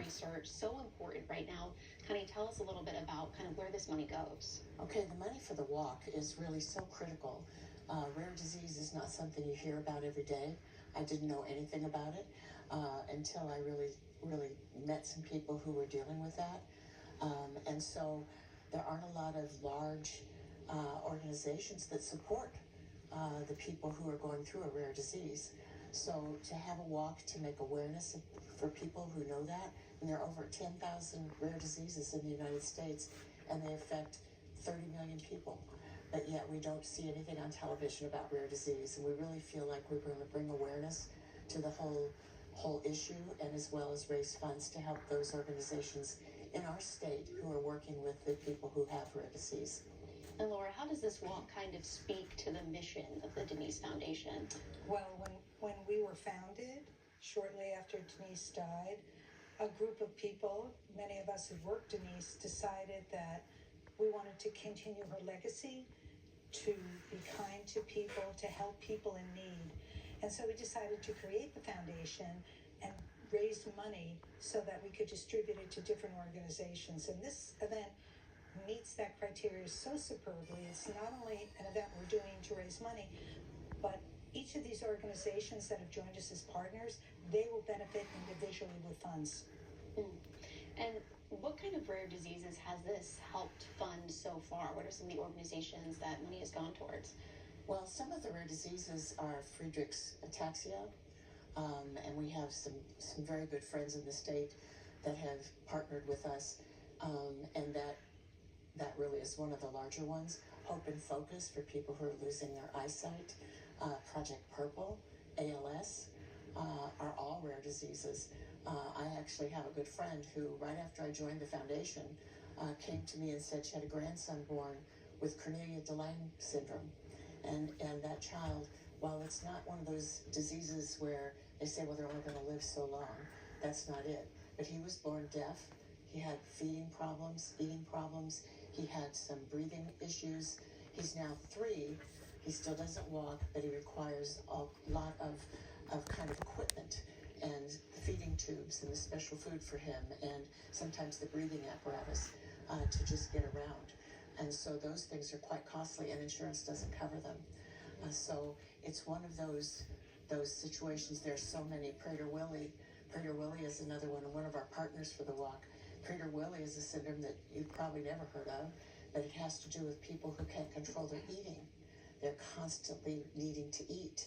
research, so important right now. Connie, tell us a little bit about kind of where this money goes. Okay, the money for the walk is really so critical. Rare disease is not something you hear about every day. I didn't know anything about it until I really met some people who were dealing with that. And so there aren't a lot of large organizations that support the people who are going through a rare disease. So to have a walk to make awareness for people who know that, and there are over 10,000 rare diseases in the United States, and they affect 30 million people. But yet we don't see anything on television about rare disease, and we really feel like we're going to bring awareness to the whole issue, and as well as raise funds to help those organizations in our state who are working with the people who have rare disease. And Laura, how does this walk kind of speak to the mission of the Denise Foundation? Well, when we were founded, shortly after Denise died, a group of people, many of us who worked Denise, decided that we wanted to continue her legacy, to be kind to people, to help people in need. And so we decided to create the foundation and raise money so that we could distribute it to different organizations. And this event meets that criteria so superbly. It's not only an event we're doing to raise money, but each of these organizations that have joined us as partners, they will benefit individually with funds. And what kind of rare diseases has this helped fund so far? What are some of the organizations that money has gone towards? Well, some of the rare diseases are Friedreich's ataxia, and we have some very good friends in the state that have partnered with us, and that really is one of the larger ones. Hope and Focus for people who are losing their eyesight, Project Purple, ALS, are all rare diseases. I actually have a good friend who, right after I joined the foundation, came to me and said she had a grandson born with Cornelia de Lange syndrome. And that child, while it's not one of those diseases where they say, well, they're only going to live so long, that's not it. But he was born deaf. He had feeding problems, eating problems. He had some breathing issues. He's now 3. He still doesn't walk, but he requires a lot of kind of equipment and feeding tubes and the special food for him, and sometimes the breathing apparatus to just get around. And so those things are quite costly, and insurance doesn't cover them. So it's one of those situations. There's so many. Prader-Willi is another one of our partners for the walk. Prader-Willi is a syndrome that you've probably never heard of, but it has to do with people who can't control their eating. They're constantly needing to eat.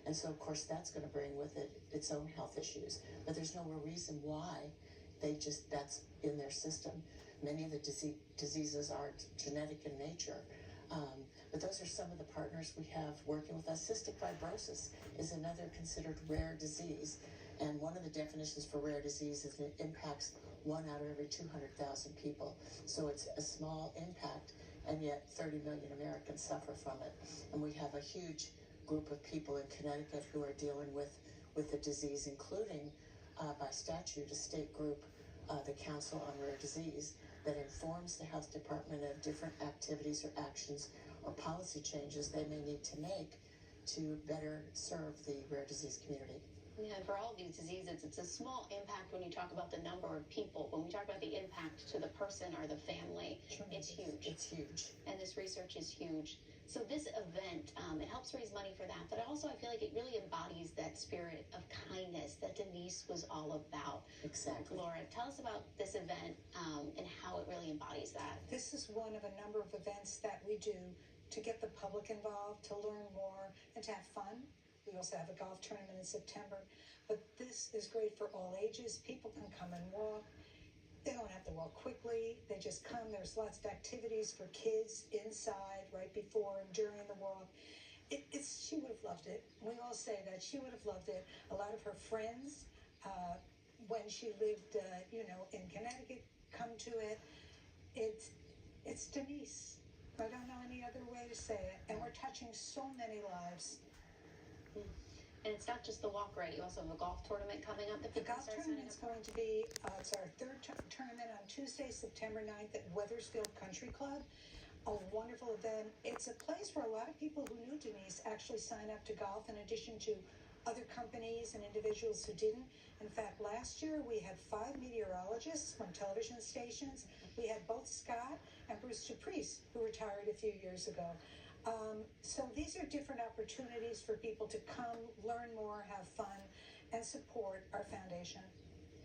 And so, of course, that's going to bring with it its own health issues. But there's no real reason why that's in their system. Many of the diseases are genetic in nature. But those are some of the partners we have working with us. Cystic fibrosis is another considered rare disease. And one of the definitions for rare disease is it impacts 1 out of every 200,000 people. So it's a small impact, and yet 30 million Americans suffer from it. And we have a huge group of people in Connecticut who are dealing with the disease, including by statute a state group, the Council on Rare Disease, that informs the health department of different activities or actions or policy changes they may need to make to better serve the rare disease community. Yeah, and for all of these diseases, it's a small impact when you talk about the number of people. When we talk about the impact to the person or the family, it's huge. It's huge. And this research is huge. So this event, it helps raise money for that, but also I feel like it really embodies that spirit of kindness that Denise was all about. Exactly. Laura, tell us about this event and how it really embodies that. This is one of a number of events that we do to get the public involved, to learn more, and to have fun. We also have a golf tournament in September. But this is great for all ages. People can come and walk. They don't have to walk quickly. They just come. There's lots of activities for kids inside, right before and during the walk. She would have loved it. We all say that. She would have loved it. A lot of her friends, when she lived, in Connecticut, come to it. It's Denise. I don't know any other way to say it. And we're touching so many lives. And it's not just the walk, right? You also have a golf tournament coming up. The golf tournament is going to be, it's our third tournament on Tuesday, September 9th at Wethersfield Country Club. A wonderful event. It's a place where a lot of people who knew Denise actually sign up to golf, in addition to other companies and individuals who didn't. In fact, last year we had 5 meteorologists from television stations. We had both Scott and Bruce Dupriest, who retired a few years ago. So these are different opportunities for people to come, learn more, have fun, and support our foundation.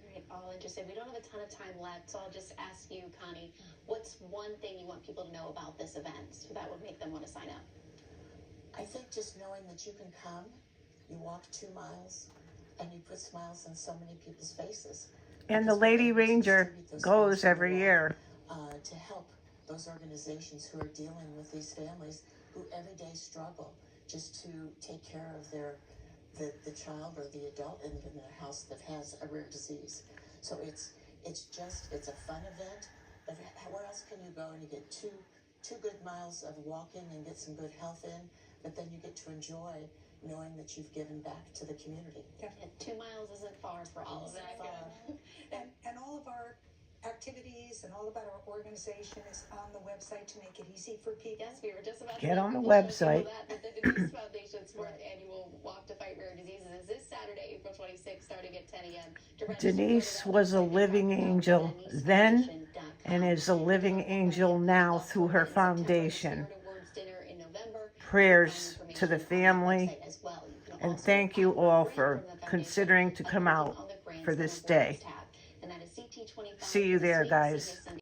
All right, all interested. We don't have a ton of time left, so I'll just ask you, Connie, what's one thing you want people to know about this event so that would make them want to sign up? I think just knowing that you can come, you walk 2 miles, and you put smiles on so many people's faces. And the Lady Ranger goes every year. To help those organizations who are dealing with these families who every day struggle just to take care of the child or the adult in their house that has a rare disease. So it's a fun event, but where else can you go and you get two good miles of walking and get some good health in, but then you get to enjoy knowing that you've given back to the community. Yeah, 2 miles isn't far for all of that. And all of our activities and all about our organization is on the website to make it easy for people. Yes, we were just about Get to on the let people website. know that the Denise Foundation's 4th annual Walk to Fight Rare Diseases is this Saturday, April 26th, starting at 10 a.m. To register, Denise was a living angel then and is a living angel now through her foundation. Prayers to the family, and thank you all for considering to come out for this day. See you there, guys.